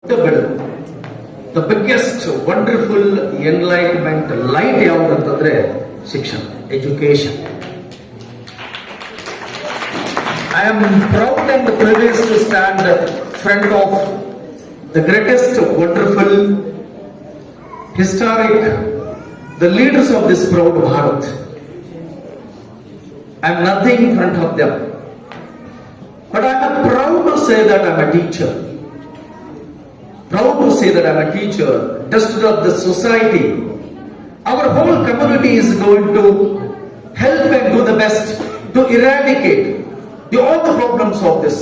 The biggest wonderful enlightenment light ಯಾವುದು ಅಂತಂದ್ರೆ ಶಿಕ್ಷಣ, education. I am proud and privileged to stand in front of the greatest, wonderful, historic, the leaders of this proud Bharat. I am nothing in front of them, but I am proud to say that I am a teacher. Proud to say that I am a teacher, dusted of the society. Our whole community is going to help and do the best to eradicate all the problems of this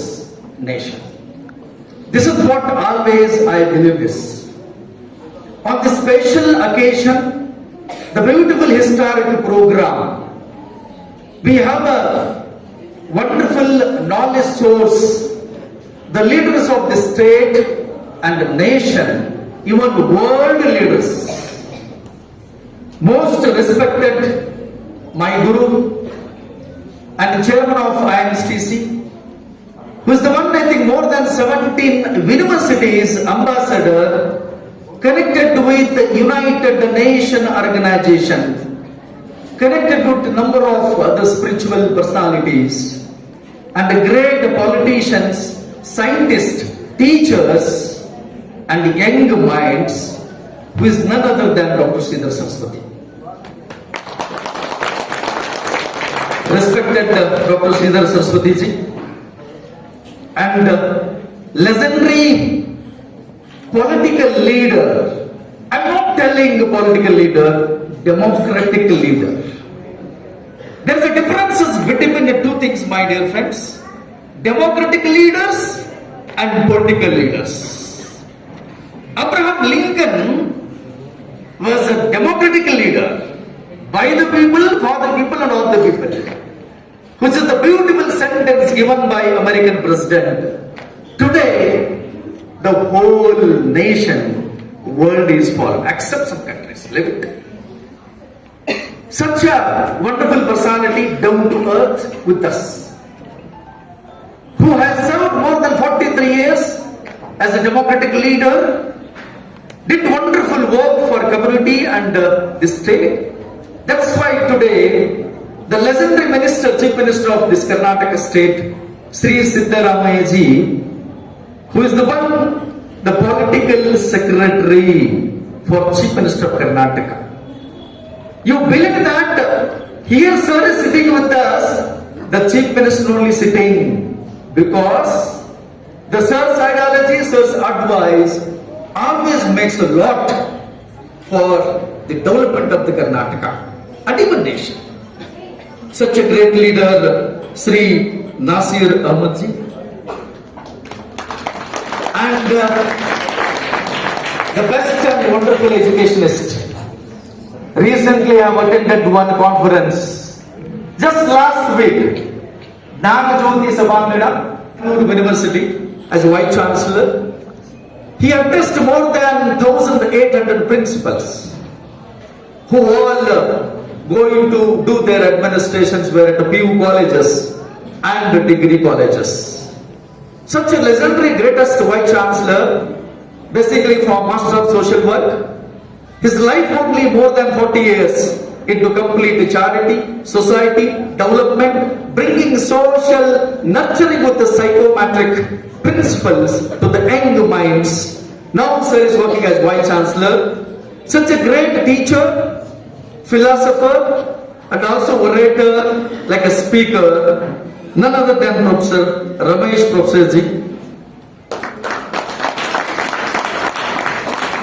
nation. This is what always I believe is. On this special occasion, the beautiful historic program, we have a wonderful knowledge source, the leaders of the state and the nation, even world leaders. Most respected, my Guru and chairman of IMSTC, who is the one, I think, more than 17 universities ambassador connected with the United Nations organization, connected with a number of other spiritual personalities, and the great politicians, scientists, teachers, and young minds, who is none other than Dr. Sridhar Saraswati. Respected Dr. Sridhar Saraswati ji, and legendary political leader. I'm not telling political leader, democratic leader. There is a difference between the two things, my dear friends. Democratic leaders and political leaders. Abraham Lincoln was a democratic leader, by the people, for the people, and of the people, which is the beautiful sentence given by American president. Today, the whole nation, world is fallen, except some countries. Leave it. Such a wonderful personality, down to earth with us, who has served more than 43 years as a democratic leader, did wonderful work for community and the state. That's why today the legendary minister, chief minister of this Karnataka state, Sri Siddaramaiah ji, who is the one, the political secretary for chief minister of Karnataka. You believe that here sir is sitting with us, the chief minister only sitting, because the sir's ideology, sir's advice always makes a lot for the development of the Karnataka and even nation. Such a great leader, Sri Nasir Ahmed ji, and the best and wonderful educationist. Recently I have attended one conference just last week, Nagajyoti Sabhameda University, as a Vice Chancellor. He addressed more than 1,800 principals who all going to do their administrations were at the PU colleges and the degree colleges. Such a legendary greatest Vice Chancellor, basically from Master of Social Work, his life only more than 40 years into complete charity, society, development, bringing social nurturing with the psychometric principles to the young minds. Now sir is working as Vice Chancellor. Such a great teacher, philosopher, and also orator, like a speaker, none other than Professor Ramesh Professor ji.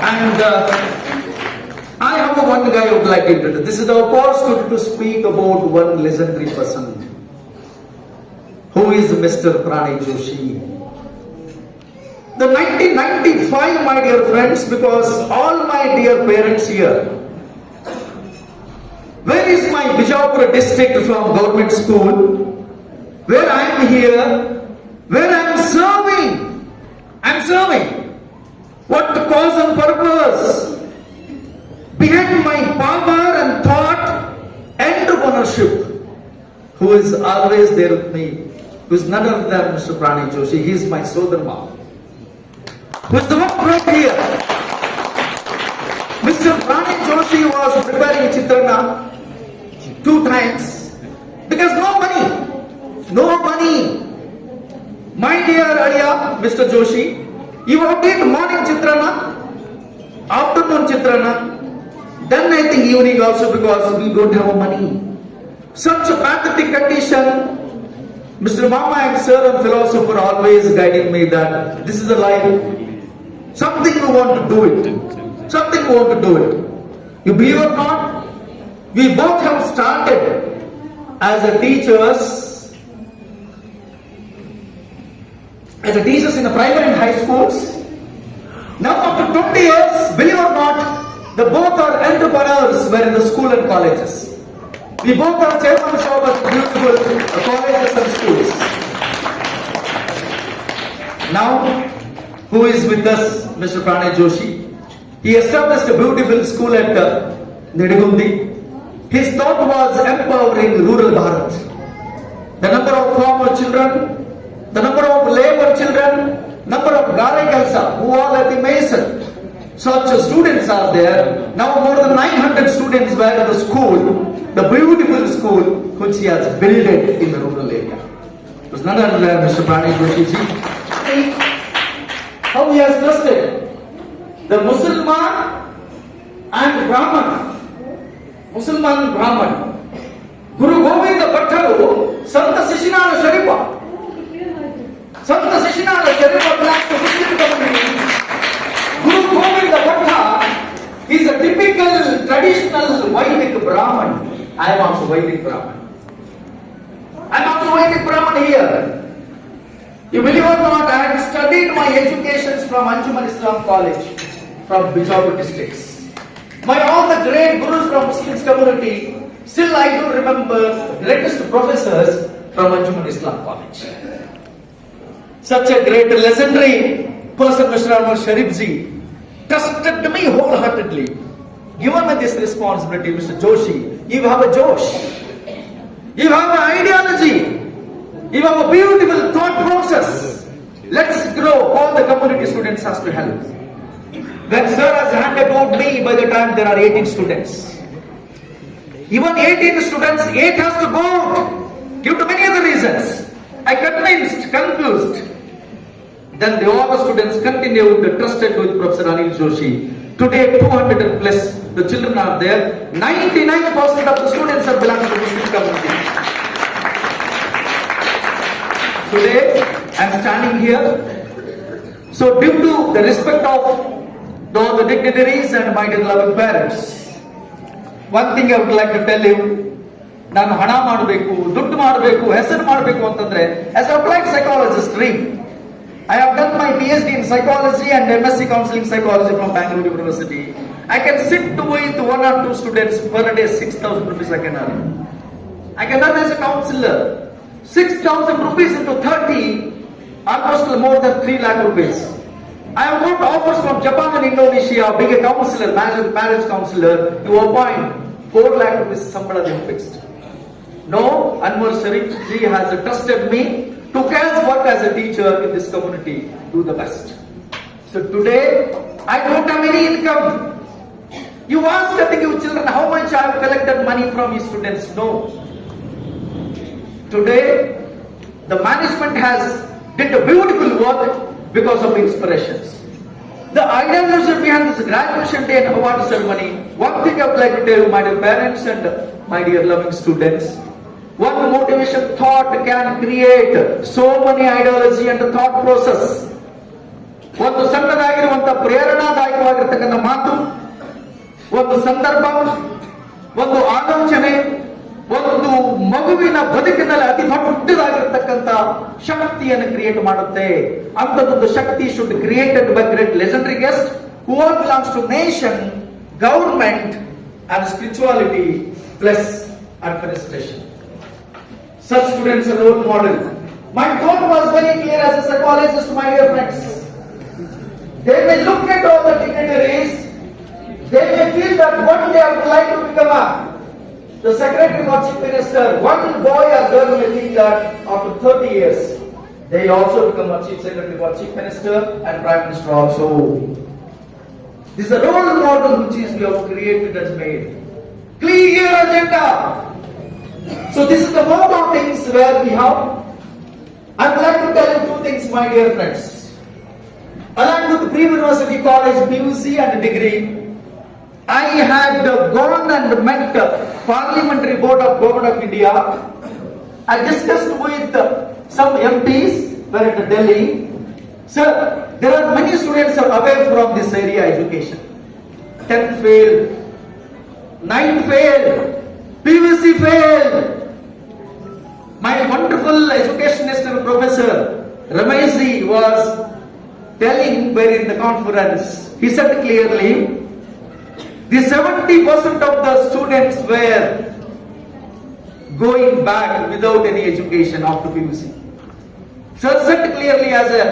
And I have one guy I would like to introduce. This is the opportunity to speak about one legendary person, who is Mr. Pranay Joshi. The 1995, my dear friends, because all my dear parents here, where is my Bijapur district from government school, where I am here, where I am serving. What cause and purpose? Behind my power and thought, entrepreneurship, who is always there with me, who is none other than Mr. Pranay Joshi. He is my Sodharma, With the one right here, Mr. Pranay Joshi was preparing Chitrana 2 times because no money. No money. My dear Aliya, Mr. Joshi, you have did morning Chitrana, afternoon Chitrana, then I think evening also because we don't have money. Such a pathetic condition. Mr. Mama and sir and philosopher always guiding me that this is a life. Something you want to do it. Something you want to do it. You believe or not? We both have started as a teachers in the primary and high schools. Now after 20 years, believe or not, the both are entrepreneurs were in the school and colleges. We both are chairmen of beautiful colleges and schools. Now, who is with us? Mr. Pranay Joshi. He established a beautiful school at Nedigundi. His thought was empowering rural Bharat. The number of farmer children, the number of labor children, number of Gare Kalsa who all at the Mason. Such students are there. Now more than 900 students were at the school, the beautiful school which he has built in the rural area. It was none other than Mr. Pranay Joshi ji. How he has trusted the Musalman and Brahman. Musalman and Brahman. Guru Govinda Bhattaru, Santa Sishinala Sharifa. Santa Sishinala Sharifa belongs to Muslim community. Guru Govinda Bhatta is a typical traditional Vedic Brahman. I am also Vedic Brahman. Here. You believe or not, I had studied my education from Anjuman Islam College from Bijapur districts. All the great gurus from Muslim community, still I do remember the greatest professors from Anjuman Islam College. Such a great legendary person, Mr. Ahmad Sharif ji, trusted me wholeheartedly. Given me this responsibility, Mr. Joshi, you have a Josh. You have an ideology. You have a beautiful thought process. Let's grow. All the community students has to help. When sir has handed about me, by the time there are 18 students. Even 18 students, 8 has to go out due to many other reasons. I confused. Then all the students continued, trusted with Professor Anil Joshi. Today 200 plus the children are there. 99% of the students are belonging to the Muslim community. Today I am standing here. So due to the respect of all the dignitaries and my dear loving parents, one thing I would like to tell you. ನಾನು ಹಣ ಮಾಡಬೇಕು, ದುಡ್ಡು ಮಾಡಬೇಕು, ಹೆಸರು ಮಾಡಬೇಕು ಅಂತಂದ್ರೆ as an applied psychologist dream. I have done my PhD in psychology and MSc counseling psychology from Bangalore University. I can sit with 1 or 2 students per day, 6,000 rupees I can earn. I can earn as a counselor 6,000 rupees into 30, almost more than 3 lakh rupees. I have got offers from Japan and Indonesia, being a counselor, marriage counselor, to appoint 4 lakh rupees sambala they fixed. No, Anwar Sharif ji has trusted me to work as a teacher in this community. Do the best. So today, I don't have any income. You ask your children how much I have collected money from his students. No. Today, the management has did a beautiful work because of inspirations. The ideology behind this graduation day and award ceremony, one thing I would like to tell you, my dear parents and my dear loving students, one motivation thought can create so many ideology and thought process. ಒಂದು ಸಣ್ಣದಾಗಿರುವಂತ ಪ್ರೇರಣಾದಾಯಕವಾಗಿರತಕ್ಕಂಥ ಮಾತು, ಒಂದು ಸಂದರ್ಭ, ಒಂದು ಆಲೋಚನೆ, ಒಂದು ಮಗುವಿನ ಬದುಕಿನಲ್ಲಿ ಅತಿ ದೊಡ್ಡದಾಗಿರತಕ್ಕಂಥ ಶಕ್ತಿಯನ್ನು ಕ್ರಿಯೇಟ್ ಮಾಡುತ್ತೆ. ಅಂತದೊಂದು ಶಕ್ತಿ should created by great legendary guest who all belongs to nation, government and spirituality plus administration. Such students are role model. My thought was very clear as a psychologist, my dear friends. They may look at all the dignitaries, they may feel that one day I would like to become the secretary or chief minister. One boy or girl may think that after 30 years, They also become a chief secretary for chief minister and prime minister also. This is a role model which is we have created and made. Clear agenda. So this is the mode of things where we have. I would like to tell you two things, my dear friends. Along with pre-university college, PUC and degree, I had gone and met Parliamentary Board of Government of India. I discussed with some MPs were at Delhi. Sir, there are many students are away from this area education. 10th failed, 9th failed, PVC failed. My wonderful educationist and professor Rameshji was telling where in the conference, he said clearly, the 70% of the students were going back without any education after PUC. Sir said clearly as a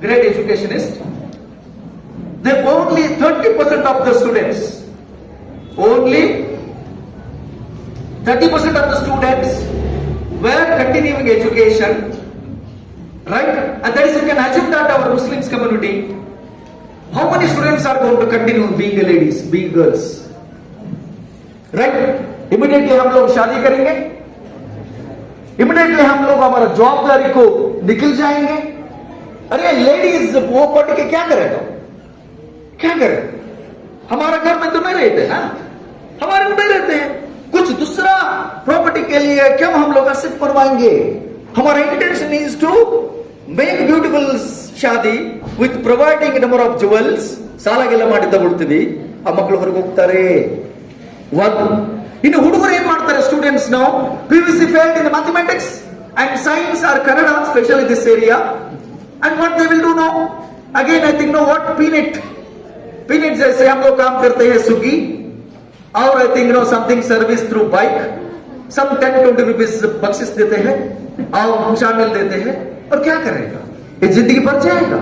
great educationist, the only 30% of the students, only 30% of the students were continuing education, right? And that is, you can assume that our Muslims community, how many students are going to continue being ladies, being girls? Right? Immediately हम लोग शादी करेंगे, immediately हम लोग हमारा जवाबदारी को निकल जाएंगे. अरे लेडीज वो पढ़ के क्या करेगा? क्या करेगा? हमारा घर में तो नहीं रहते ना, हमारे में नहीं रहते हैं. कुछ दूसरा प्रॉपर्टी के लिए क्यों हम लोग असेट बनवाएंगे? हमारा intention is to make beautiful shaadi with providing a number of jewels. ಸಾಲಾಗೆಲ್ಲ ಮಾಡಿದ್ದ ಬಿಡ್ತೀವಿ, ಆ ಮಕ್ಕಳು ಹೊರಗೆ ಹೋಗ್ತಾರೆ. ಇನ್ನು ಹುಡುಗರು ಏನ್ ಮಾಡ್ತಾರೆ? ಸ್ಟೂಡೆಂಟ್ಸ್ ನಾವು PVC failed in the mathematics and science or Kannada, especially this area. And what they will do now? Again I think know what peanut जैसे हम लोग काम करते हैं स्विगी, और I think something service through bike, some 10-20 rupees बख्शिश देते हैं और शामिल देते हैं, और क्या करेगा? ये जिंदगी भर जाएगा.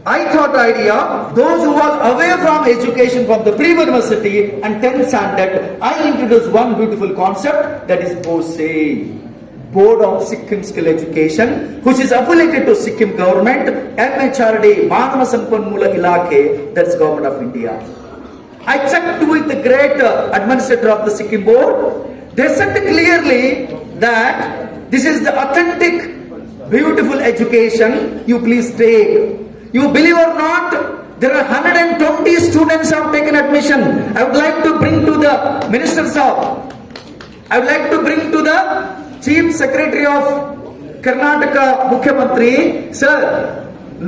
I thought idea, those who are away from education from the pre-university and 10th standard, I introduced one beautiful concept, that is BOSE, Board of Sikkim Skill Education, which is affiliated to Sikkim government, MHRD, Manava Sampanmoola Ilake, that's Government of India. I checked with the great administrator of the Sikkim board. They said clearly that this is the authentic, beautiful education. You please take. You believe or not, there are 120 students have taken admission. I would like to bring to the minister's office. I would like to bring to the Chief Secretary of Karnataka Mukhyamantri. Sir,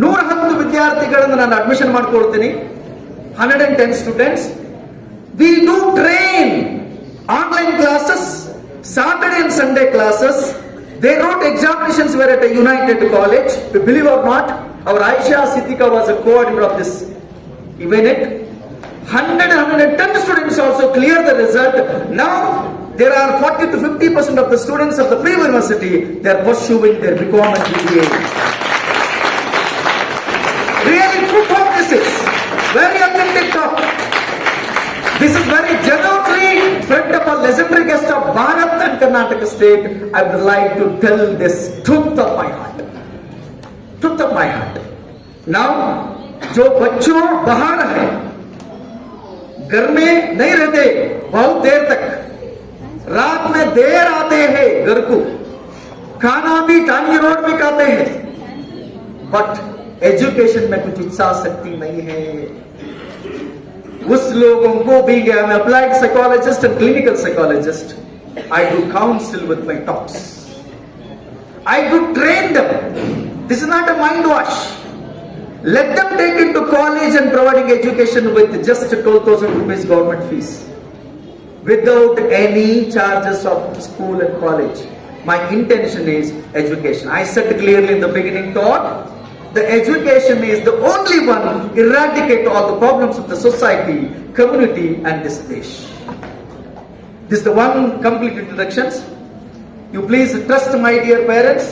110 ವಿದ್ಯಾರ್ಥಿಗಳನ್ನು ನಾನು admission ಮಾಡ್ಕೊಳ್ತೀನಿ. 110 students. We do train online classes, Saturday and Sunday classes. They wrote examinations were at a United College. Believe or not, our Aisha Siddika was a coordinator of this event. 110 students also cleared the result. Now there are 40 to 50% of the students of the pre-university, they are pursuing their BCom and BBA. Really proof of this is very authentic talk. This is very genuinely friend of a legendary guest of Bharat and Karnataka state. I would like to tell this truth of my heart. Truth of my heart. Now, जो बच्चों बाहर है, घर में नहीं रहते बहुत देर तक, रात में देर आते हैं घर को, खाना भी टानी रोड में खाते हैं, बट एजुकेशन में कुछ इच्छा शक्ति नहीं है. उस लोगों को भी I am applied psychologist and clinical psychologist. I do counsel with my talks. I do train them. This is not a mind wash. Let them take into college and providing education with just 12,000 rupees government fees, without any charges of school and college. My intention is education. I said clearly in the beginning thought, the education is the only one eradicate all the problems of the society, community and this dish. This is the one complete introductions. You please trust my dear parents.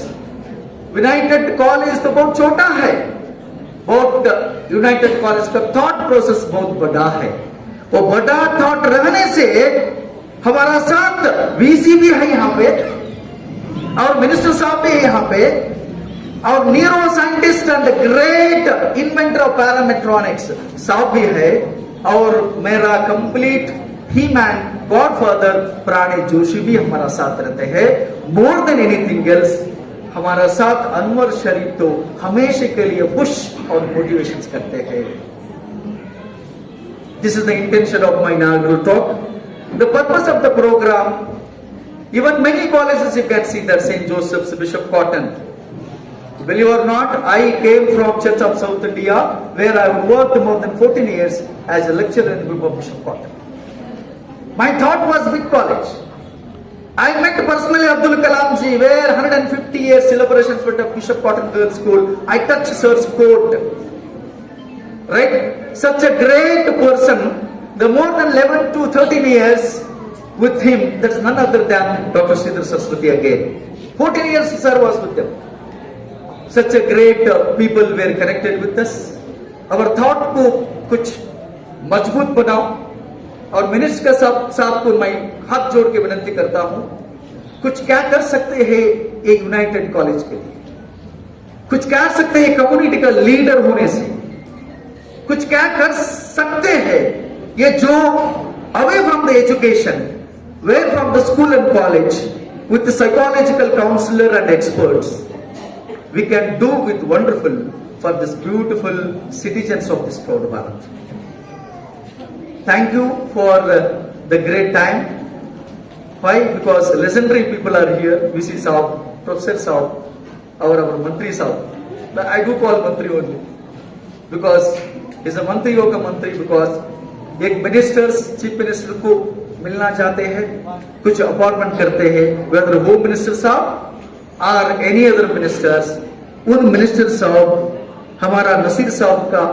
United College तो बहुत छोटा है, बहुत United college का thought process बहुत बड़ा है. वो बड़ा थॉट रहने से हमारा साथ वीसी भी है यहाँ पे और मिनिस्टर साहब भी है यहाँ पे. और neuroscientist and great inventor of parametronics sahab भी है, और मेरा कंप्लीट ही मैन गॉडफादर प्राणी जोशी भी हमारा साथ रहते हैं। मोर देन एनीथिंग एल्स हमारा साथ अनवर शरीफ तो हमेशा के लिए पुश और मोटिवेशन करते हैं। This is the intention of my inaugural talk. The purpose of the program, even many colleges you can see that St. Joseph's, Bishop Cotton. Believe or not, I came from Church of South India, where I worked more than 14 years as a lecturer in the group of Bishop Cotton. My thought was big college. I met personally Abdul Kalam ji, where 150 years celebrations with Bishop Cotton Girls School. I touched Sir's court. Right? Such a great person. The more than 11 to 13 years with him, that's none other than Dr. Sridhar Saraswati again. 14 years sir was with them. Such a great people were connected with us. Our thought को कुछ मजबूत बनाओ, और minister साहब को मैं हाथ जोड़ के विनती करता हूं, कुछ क्या कर सकते हैं एक यूनाइटेड कॉलेज के लिए, कुछ क्या सकते हैं कम्युनिटी का लीडर होने से, कुछ क्या कर सकते हैं ये जो away from the education, away from the school and college, with the psychological counselor and experts, we can do with wonderful for this beautiful citizens of this proud Bharat. Thank you for the great time. Why? Because legendary people are here. VC Saab, Professor Saab, our Mantri Saab. I do call Mantri only because he's a Mantri Yoga Mantri, because एक ministers chief minister को मिलना चाहते हैं, कुछ appointment करते हैं, weather home minister साहब और एनी अदर मिनिस्टर्स, उन मिनिस्टर साहब हमारा नसीर साहब का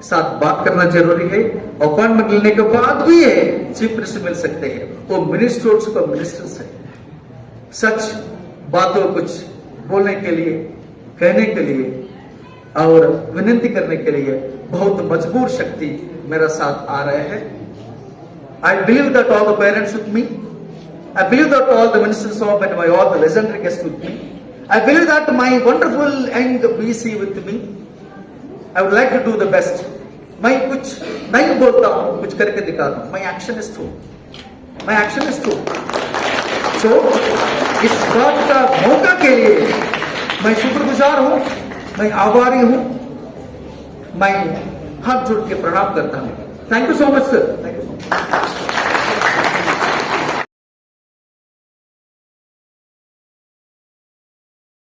साथ बात करना जरूरी है। अपॉइंटमेंट लेने के बाद भी है चीफ मिनिस्टर मिल सकते हैं, वो मिनिस्टर्स को मिनिस्टर्स है। सच बातों कुछ बोलने के लिए, कहने के लिए और विनती करने के लिए बहुत मजबूर शक्ति मेरा साथ आ रहे हैं। I believe that all the parents with me, I believe that all the ministers of and my all the legendary guests with me, I believe that my wonderful young VC with me, I would like to do the best. मैं कुछ नहीं बोलता हूँ, कुछ करके दिखाता हूँ। My action is true. My action is true. So इस बात का मौका के लिए मैं शुक्रगुजार हूँ, मैं आभारी हूँ, मैं हाथ जोड़ के प्रणाम करता हूँ। Thank you so much sir, thank you so much.